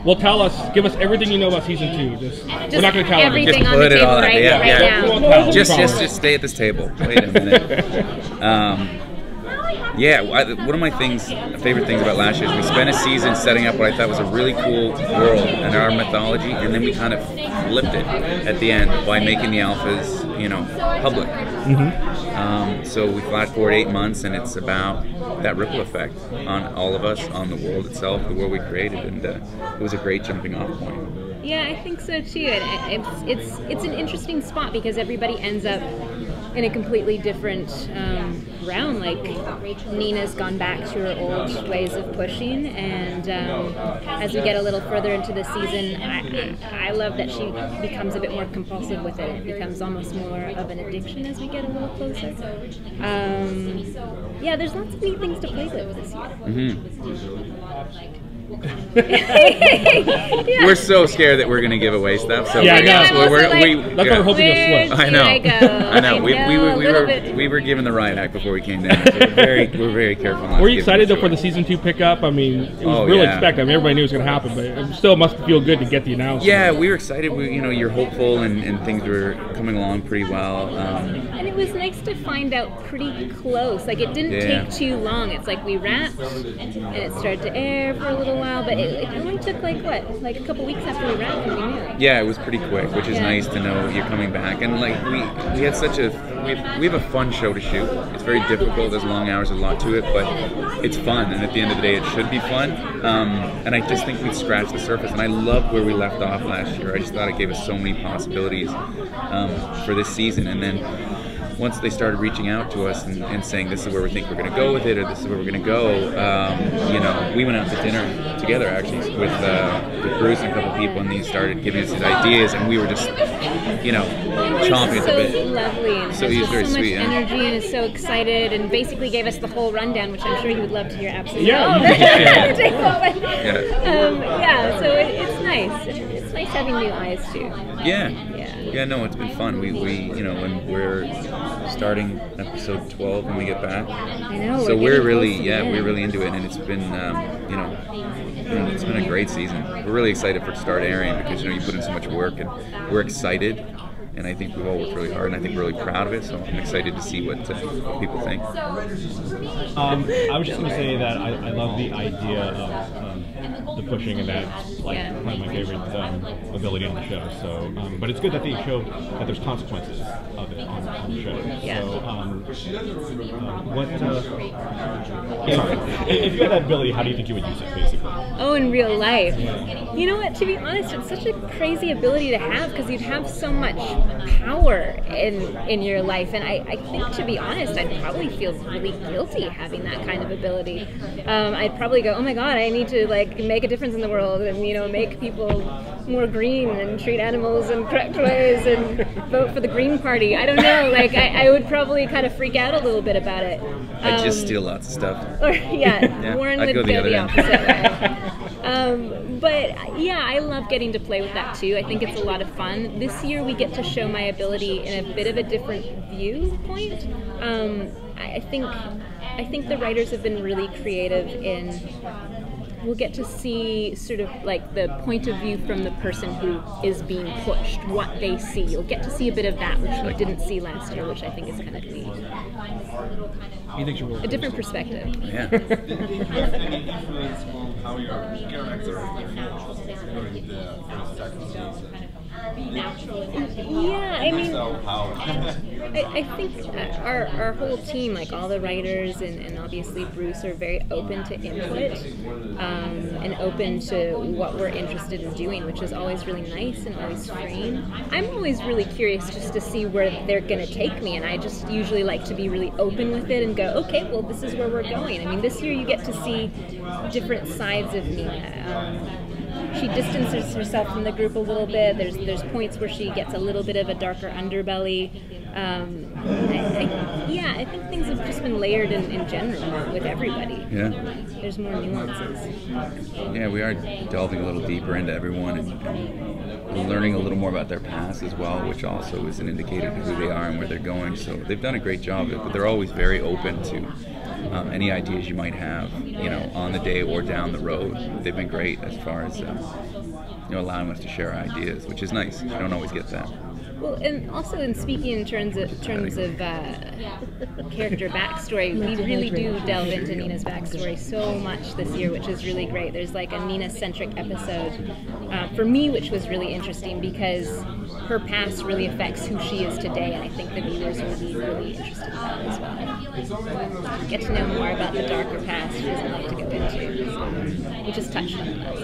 Well, give us everything you know about season 2. We're not going to tell everything just on the put it table all out right, there. right now. Just stay at this table. Wait a minute. Yeah, one of my favorite things about last year is we spent a season setting up what I thought was a really cool world and our mythology, and then we kind of flipped it at the end by making the alphas, public. So we flash forward 8 months, and it's about that ripple effect on all of us, on the world itself, the world we created, and it was a great jumping off point. Yeah, I think so too. It's an interesting spot because everybody ends up in a completely different realm. Like Nina's gone back to her old ways of pushing, and as we get a little further into the season, I love that she becomes a bit more compulsive with it. It becomes almost more of an addiction as we get a little closer. Yeah, there's lots of neat things to play with this year. Yeah. We're so scared that we're going to give away stuff. So yeah, I know. That's why we're hoping you'll slip. I know. We were given the riot act before we came down. So we're very careful. Were you excited though for the season 2 pickup? I mean, it was really expected. I mean, everybody knew it was going to happen, but it still must feel good to get the announcement. Yeah, we were excited. You're hopeful, and things were coming along pretty well. And it was nice to find out pretty close. Like it didn't take too long. It's like we wrapped, and it started to air for a little while, but it only took like a couple weeks after we wrapped and we knew. Yeah, it was pretty quick, which is nice to know you're coming back. And like we had we have a fun show to shoot. It's very difficult. There's long hours, there's a lot to it, but it's fun. And at the end of the day, it should be fun. And I just think we scratched the surface. And I love where we left off last year. I just thought it gave us so many possibilities for this season. And then once they started reaching out to us and saying this is where we think we're going to go with it, or this is where we're going to go, we went out to dinner together actually with Bruce and a couple people, and he started giving us his ideas, and we were just chomping at the bit. So lovely, and so he's very so sweet, much energy, and is so excited, and basically gave us the whole rundown, which I'm sure you would love to hear. Absolutely. Yeah, so it's nice. It's nice having new eyes too. Yeah, no, it's been fun. We when we're starting episode 12 when we get back. I know. So we're really into it, and it's been it's been a great season. We're really excited for it to start airing because you put in so much work, and we're excited. And I think we've all worked really hard, and I think we're really proud of it. So I'm excited to see what people think. I was just going to say that I love the idea of the pushing, and that's like one of my favorite ability on the show. So, but it's good that they show that there's consequences of it on the show. Yeah. So, if you had that ability, how do you think you would use it, basically? Oh, in real life. You know what? To be honest, it's such a crazy ability to have because you'd have so much power in your life, and I think, to be honest, I'd probably feel really guilty having that kind of ability. I'd probably go, oh my god, I need to make a difference in the world, and make people more green and treat animals in correct ways and vote for the Green Party. I don't know, I would probably kind of freak out a little bit about it. I'd just steal lots of stuff. Warren would go the opposite way. But yeah, I love getting to play with that too. I think it's a lot of fun. This year we get to show my ability in a bit of a different viewpoint. I think the writers have been really creative in. We'll get to see sort of the point of view from the person who is being pushed, what they see. You'll get to see a bit of that, which we didn't see last year, which I think is kind of neat. A different perspective. Yeah. How your character during the second season. Yeah, I mean, I think our whole team, all the writers and obviously Bruce, are very open to input and open to what we're interested in doing, which is always really nice and always freeing. I'm always really curious just to see where they're going to take me, and I just usually like to be really open with it and go, okay, well, this is where we're going. I mean, this year you get to see different sides of Nina. She distances herself from the group a little bit. There's points where she gets a little bit of a darker underbelly. I think things have just been layered in general with everybody. Yeah. There's more nuances. Yeah, we are delving a little deeper into everyone and learning a little more about their past as well, which also is an indicator of who they are and where they're going. So they've done a great job of it, but they're always very open to any ideas you might have, on the day or down the road. They've been great as far as allowing us to share ideas, which is nice. I don't always get that. Well, and also in speaking in terms of character backstory, we really do delve into Nina's backstory so much this year, which is really great. There's like a Nina-centric episode for me, which was really interesting because her past really affects who she is today, and I think the viewers will be really interested in that as well. Get to know more about the darker past she doesn't like to go into. So we just touched on it last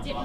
year.